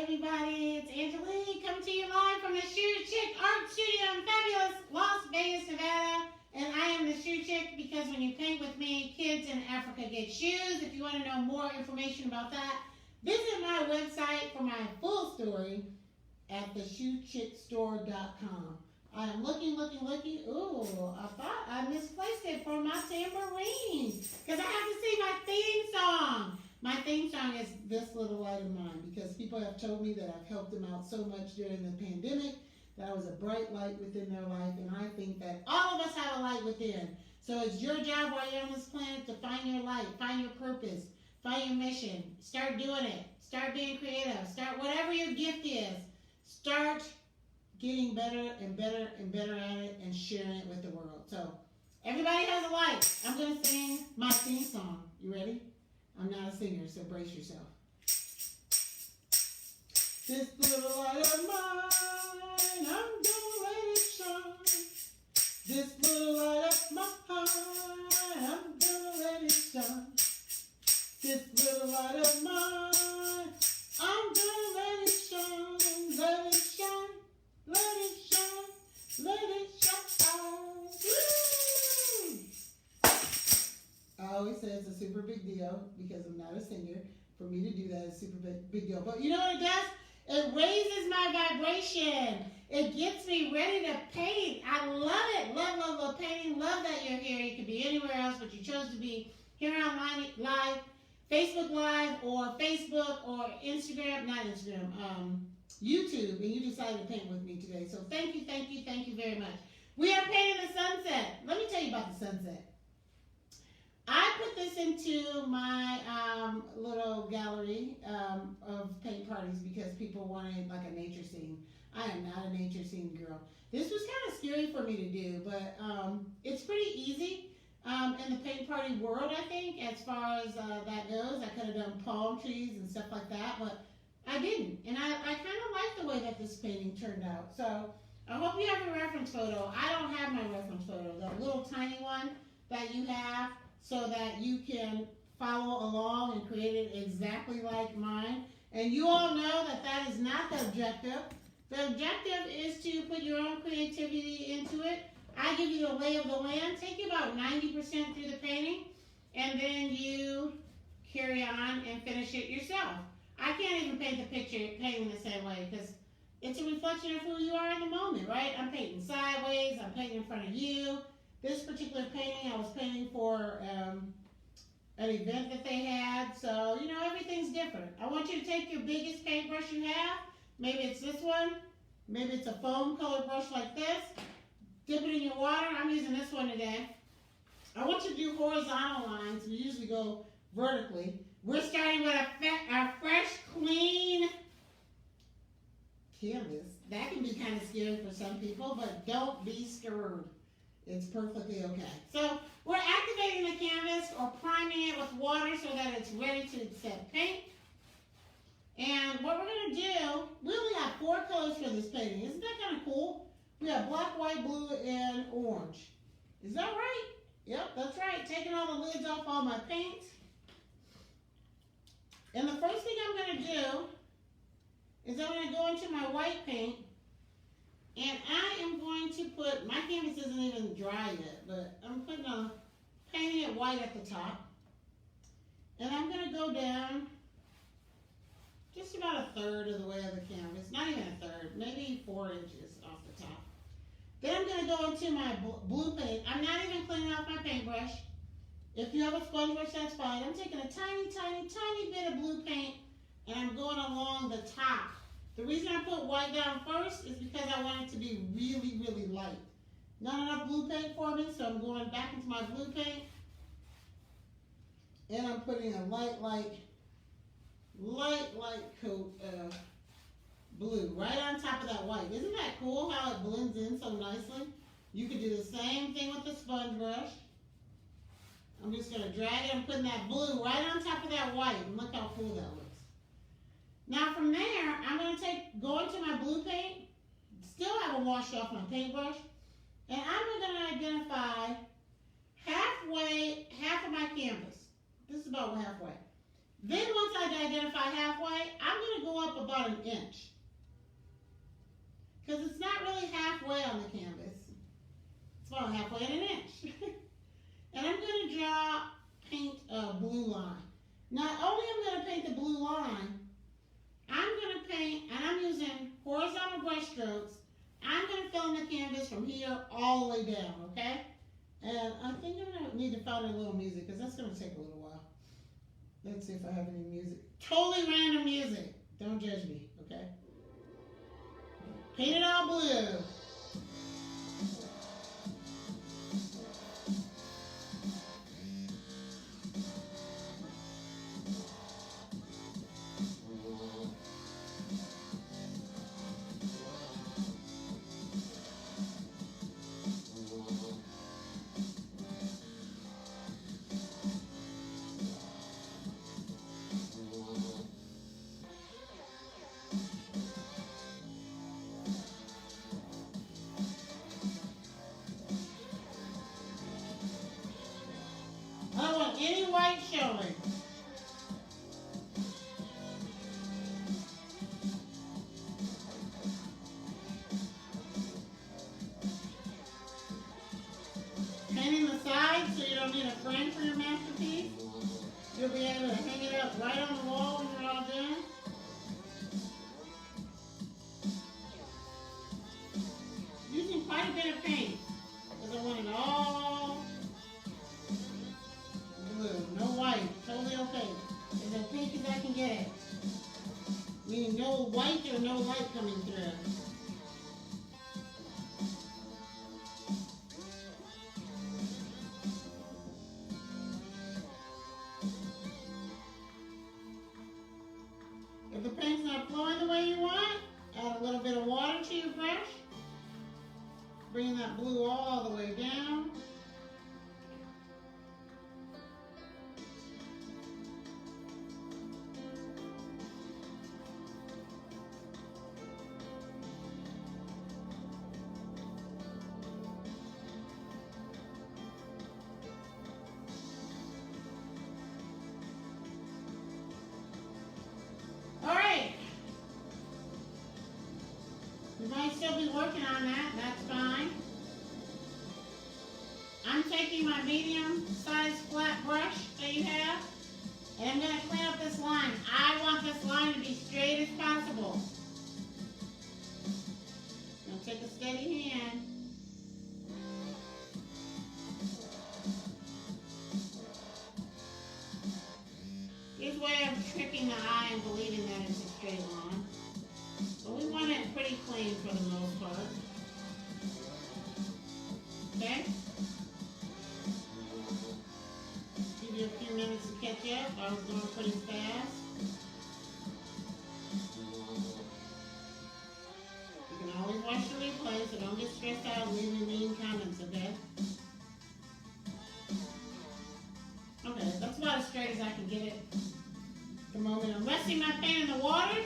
everybody, it's Angelique coming to you live from the Shoe Chick Art Studio in fabulous Las Vegas, Nevada. And I am the Shoe Chick because when you paint with me, kids in Africa get shoes. If you want to know more information about that, visit my website for my full story at theshoechickstore.com. I am looking. Ooh, I thought I misplaced it for my tambourine because I have to sing my theme song. My theme song is This Little Light of Mine because people have told me that I've helped them out so much during the pandemic, that I was a bright light within their life, and I think that all of us have a light within. So it's your job while you're on this planet to find your light, find your purpose, find your mission. Start doing it. Start being creative. Start whatever your gift is. Start getting better and better and better at it and sharing it with the world. So everybody has a light. I'm going to sing my theme song. You ready? I'm not a singer, so brace yourself. This little light of mine, I'm gonna let it shine. This little light of mine, I'm gonna let it shine. This little light of mine, I'm gonna let it shine. Let it shine, let it shine, let it shine. Woo! I always say it's a super big deal because I'm not a singer. For me to do that is super big deal. But you know what it does? It raises my vibration. It gets me ready to paint. I love it. Love painting. Love that you're here. You could be anywhere else, but you chose to be here online live, Facebook Live, or Facebook, or Instagram, not Instagram, YouTube, and you decided to paint with me today. So thank you very much. We are painting the sunset. Let me tell you about the sunset. I put this into my little gallery of paint parties because people wanted like a nature scene. I am not a nature scene girl. This was kind of scary for me to do, but it's pretty easy in the paint party world, I think, as far as that goes. I could have done palm trees and stuff like that, but I didn't. And I kind of like the way that this painting turned out. So I hope you have a reference photo. I don't have my reference photo, that little tiny one that you have, so that you can follow along and create it exactly like mine. And you all know that that is not the objective. The objective is to put your own creativity into it. I give you the lay of the land, take you about 90% through the painting, and then you carry on and finish it yourself. I can't even paint the picture painting the same way because it's a reflection of who you are in the moment, right? I'm painting sideways, I'm painting in front of you. This particular painting I was painting for an event that they had, so you know, everything's different. I want you to take your biggest paintbrush you have, maybe it's this one, maybe it's a foam colored brush like this, dip it in your water. I'm using this one today. I want you to do horizontal lines. We usually go vertically. We're starting with a fresh, clean canvas. That can be kind of scary for some people, but don't be scared. It's perfectly okay. So we're activating the canvas or priming it with water so that it's ready to accept paint. And what we're going to do, we only have 4 colors for this painting. Isn't that kind of cool? We have black, white, blue, and orange. Is that right? Yep, that's right. Taking all the lids off all my paint. And the first thing I'm going to do is I'm going to go into my white paint. And I am going to put, my canvas isn't even dry yet, but I'm painting it white at the top. And I'm going to go down just about a third of the way of the canvas, not even a third, maybe 4 inches off the top. Then I'm going to go into my blue paint. I'm not even cleaning off my paintbrush. If you have a sponge brush, that's fine. I'm taking a tiny bit of blue paint and I'm going along the top. The reason I put white down first is because I want it to be really, really light. Not enough blue paint for me, so I'm going back into my blue paint. And I'm putting a light coat of blue right on top of that white. Isn't that cool how it blends in so nicely? You could do the same thing with the sponge brush. I'm just going to drag it and putting that blue right on top of that white. And look how cool that looks. Now from there, I'm going to go into my blue paint, still haven't washed off my paintbrush, and I'm going to identify half of my canvas. This is about halfway. Then once I identify halfway, I'm going going to go up about an inch. Because it's not really halfway on the canvas. It's about halfway at an inch. And I'm going to paint a blue line. Not only am I going to paint the blue line, I'm going to paint, and I'm using horizontal brush strokes. I'm going to fill in the canvas from here all the way down, okay? And I think I'm going to need to find a little music because that's going to take a little while. Let's see if I have any music. Totally random music. Don't judge me, okay? Paint it all blue. I don't want any white showing. Painting the sides so you don't need a frame for your masterpiece. You'll be able to hang it up right on the wall when you're all done. Using quite a bit of paint because I want it all blue, no white, totally okay. As pink as I can get it. Meaning no white or no light coming through. If the paint's not flowing the way you want, add a little bit of water to your brush. Bring that blue all the way down. You might still be working on that, that's fine. I'm taking my medium-sized flat brush that you have, and I'm going to clean up this line. I want this line to be straight as possible. I'm going to take a steady hand. Here's a way of tricking the eye and believing that it's a straight line. But we want it pretty clean for the most part. Okay? Give you a few minutes to catch up. I was going pretty fast. You can always watch the replay, so don't get stressed out and leave me mean comments, okay? Okay, that's about as straight as I can get it at the moment. I'm resting my paint in the water.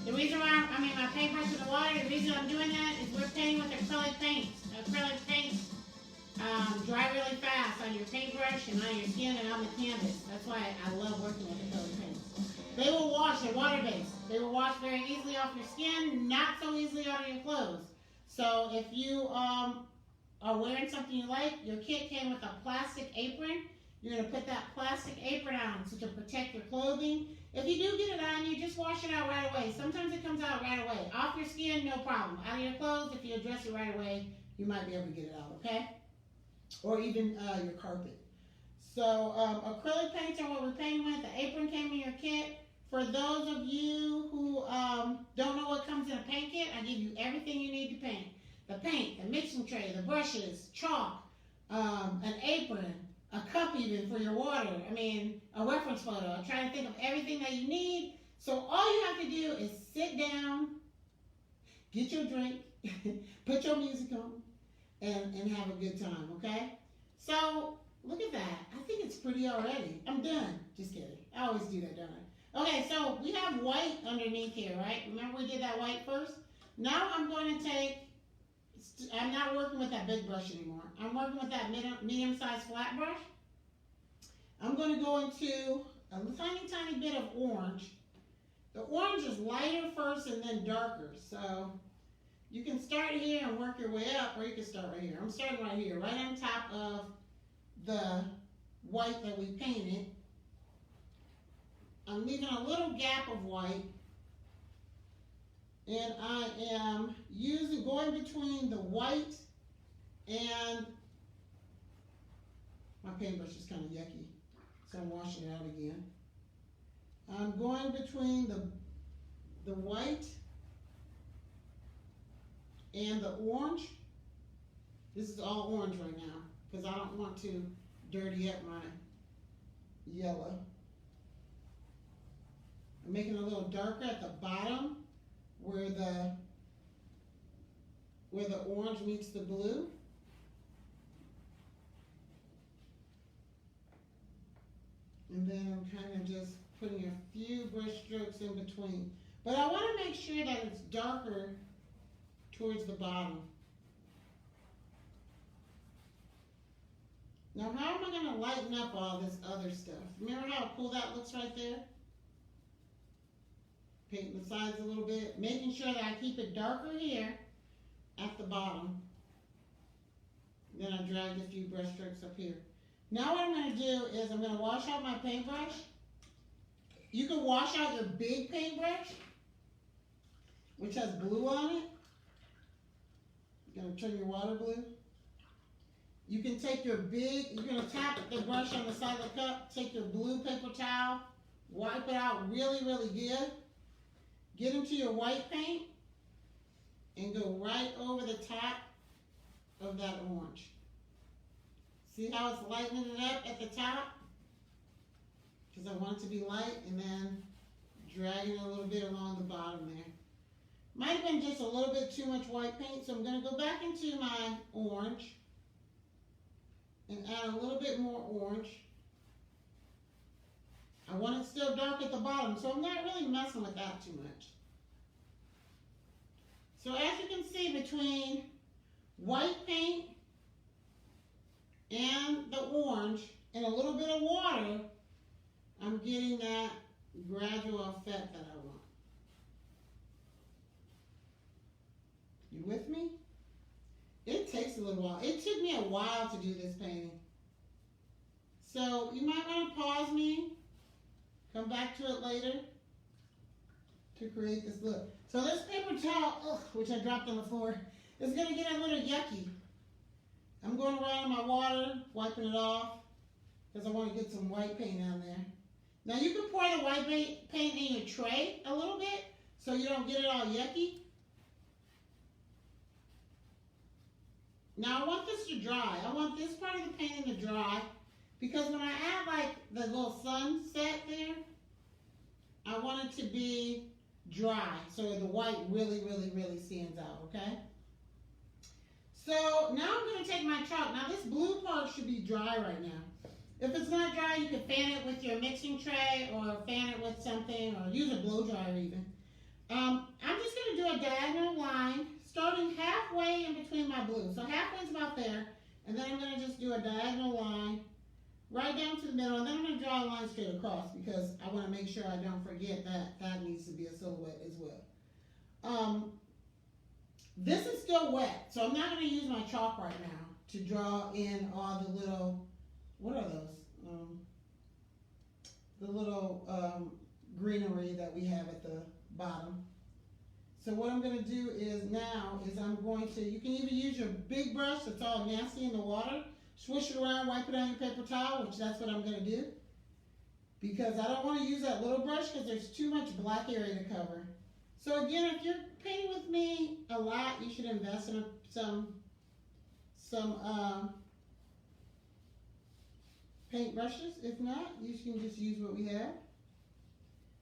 The reason why my paintbrush in the water, the reason I'm doing that is we're painting with acrylic paints. Acrylic paints dry really fast on your paintbrush and on your skin and on the canvas. That's why I love working with acrylic paints. They will wash, they're water-based. They will wash very easily off your skin, not so easily out of your clothes. So if you are wearing something you like, your kit came with a plastic apron. You're going to put that plastic apron on to protect your clothing. If you do get it on you, just wash it out right away. Sometimes it comes out right away. Off your skin, no problem. Out of your clothes, if you address it right away, you might be able to get it out, okay? Or even your carpet. So acrylic paints are what we're painting with. The apron came in your kit. For those of you who don't know what comes in a paint kit, I give you everything you need to paint. The paint, the mixing tray, the brushes, chalk, an apron, a cup even for your water, a reference photo. I'm trying to think of everything that you need. So all you have to do is sit down, get your drink, put your music on, and have a good time, okay? So, look at that. I think it's pretty already. I'm done. Just kidding. I always do that, don't I? Okay, so we have white underneath here, right? Remember we did that white first? Now I'm going to take, I'm not working with that big brush anymore. I'm working with that medium-sized flat brush. I'm going to go into a tiny, tiny bit of orange The orange is lighter first and then darker. So you can start here and work your way up, or you can start right here. I'm starting right here, right on top of the white that we painted. I'm leaving a little gap of white. And I am going between the white and my paintbrush is kind of yucky, so I'm washing it out again. I'm going between the white and the orange. This is all orange right now because I don't want to dirty up my yellow. I'm making it a little darker at the bottom where the orange meets the blue. And then I'm kind of just putting a few brush strokes in between. But I want to make sure that it's darker towards the bottom. Now, how am I going to lighten up all this other stuff? Remember how cool that looks right there? Painting the sides a little bit, making sure that I keep it darker here at the bottom. Then I dragged a few brush strokes up here. Now what I'm going to do is I'm going to wash out my paintbrush. You can wash out your big paintbrush, which has blue on it. You're going to turn your water blue. You can take your you're going to tap the brush on the side of the cup, take your blue paper towel, wipe it out really, really good. Get into your white paint and go right over the top of that orange. See how it's lightening it up at the top? Because I want it to be light, and then dragging it a little bit along the bottom there. Might have been just a little bit too much white paint, so I'm going to go back into my orange and add a little bit more orange. I want it still dark at the bottom, so I'm not really messing with that too much. So as you can see, between white paint and the orange and a little bit of water, I'm getting that gradual effect that I want. You with me? It takes a little while. It took me a while to do this painting. So you might want to pause me, come back to it later to create this look. So this paper towel, which I dropped on the floor, is going to get a little yucky. I'm going around in my water, wiping it off, because I want to get some white paint on there. Now you can pour the white paint in your tray a little bit so you don't get it all yucky. Now I want this to dry. I want this part of the painting to dry because when I add like the little sunset there, I want it to be dry so the white really, really, really stands out, okay? So now I'm going to take my chalk. Now this blue part should be dry right now. If it's not dry, you can fan it with your mixing tray or fan it with something or use a blow dryer even. I'm just going to do a diagonal line starting halfway in between my blue. So halfway's about there. And then I'm going to just do a diagonal line right down to the middle. And then I'm going to draw a line straight across because I want to make sure I don't forget that that needs to be a silhouette as well. This is still wet, so I'm not going to use my chalk right now to draw in all the little, what are those? The little greenery that we have at the bottom. So what I'm going to do is I'm going to, you can either use your big brush that's all nasty in the water, swish it around, wipe it on your paper towel, which that's what I'm going to do. Because I don't want to use that little brush because there's too much black area to cover. So again, if you're painting with me a lot, you should invest in some paint brushes. If not, you can just use what we have.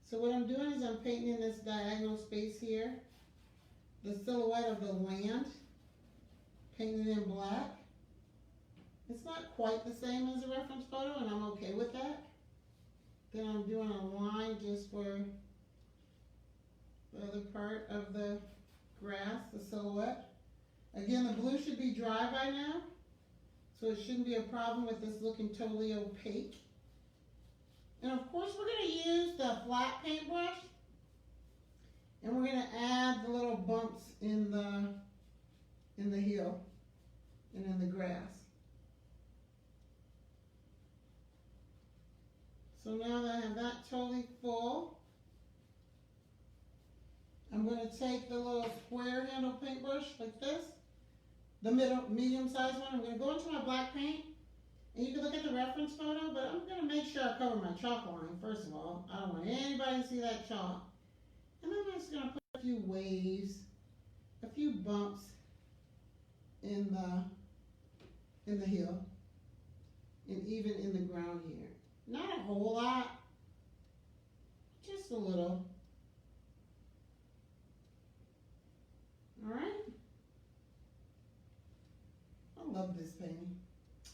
So what I'm doing is I'm painting in this diagonal space here, the silhouette of the land, painting it in black. It's not quite the same as a reference photo, and I'm okay with that. Then I'm doing a line just for the other part of the grass, the silhouette. Again, the blue should be dry by now, so it shouldn't be a problem with this looking totally opaque. And of course, we're going to use the flat paintbrush And we're going to add the little bumps in the heel and in the grass. So now that I have that totally full, I'm going to take the little square handle paintbrush like this, the medium-sized one. I'm going to go into my black paint, and you can look at the reference photo, but I'm going to make sure I cover my chalk line, first of all. I don't want anybody to see that chalk. And then I'm just going to put a few waves, a few bumps in the heel, and even in the ground here. Not a whole lot, just a little. All right. I love this painting.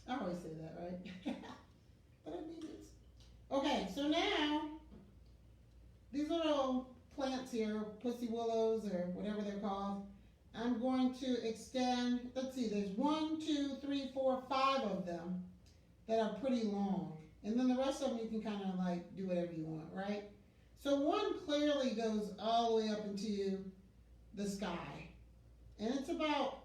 I always say that, right? But I mean it. Okay, so now these little plants here, pussy willows or whatever they're called, I'm going to extend. Let's see, there's 1, 2, 3, 4, 5 of them that are pretty long. And then the rest of them you can kind of like do whatever you want, right? So one clearly goes all the way up into the sky. And it's about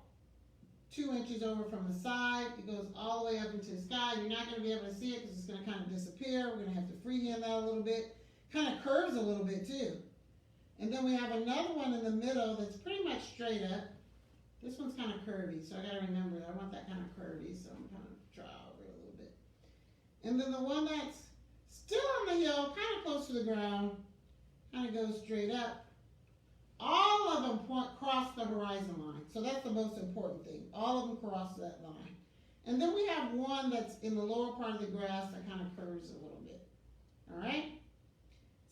2 inches over from the side. It goes all the way up into the sky. You're not going to be able to see it because it's going to kind of disappear. We're going to have to freehand that a little bit. Kind of curves a little bit too. And then we have another one in the middle that's pretty much straight up. This one's kind of curvy, so I got to remember that I want that kind of curvy, so I'm kind of draw over it a little bit. And then the one that's still on the hill, kind of close to the ground, kind of goes straight up. All of them cross the horizon line, so that's the most important thing. All of them cross that line. And then we have one that's in the lower part of the grass that kind of curves a little bit. All right?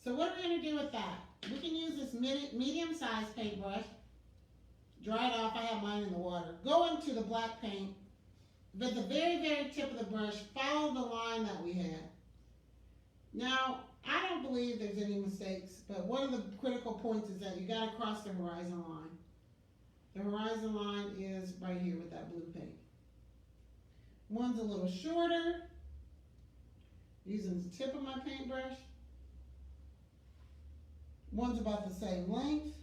So what are we going to do with that? We can use this medium-sized paintbrush. Dry it off. I have mine in the water. Go into the black paint. But the very, very tip of the brush, follow the line that we had. Now, I don't believe there's any mistakes, but one of the critical points is that you got to cross the horizon line. The horizon line is right here with that blue paint. One's a little shorter, using the tip of my paintbrush. One's about the same length.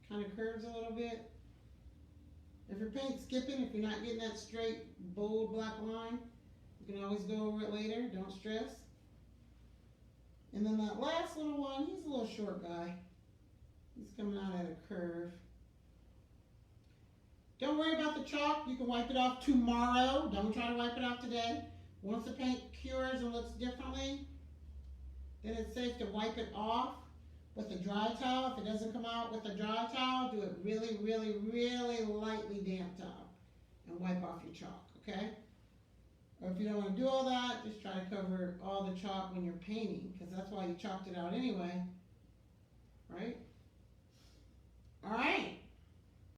Kind of curves a little bit. If your paint's skipping, if you're not getting that straight, bold black line, you can always go over it later, don't stress. And then that last little one, he's a little short guy. He's coming out at a curve. Don't worry about the chalk, you can wipe it off tomorrow. Don't try to wipe it off today. Once the paint cures and looks differently, then it's safe to wipe it off with a dry towel. If it doesn't come out with a dry towel, do it really, really, really lightly damp towel and wipe off your chalk, okay? Or if you don't want to do all that, just try to cover all the chalk when you're painting, because that's why you chalked it out anyway, right? All right.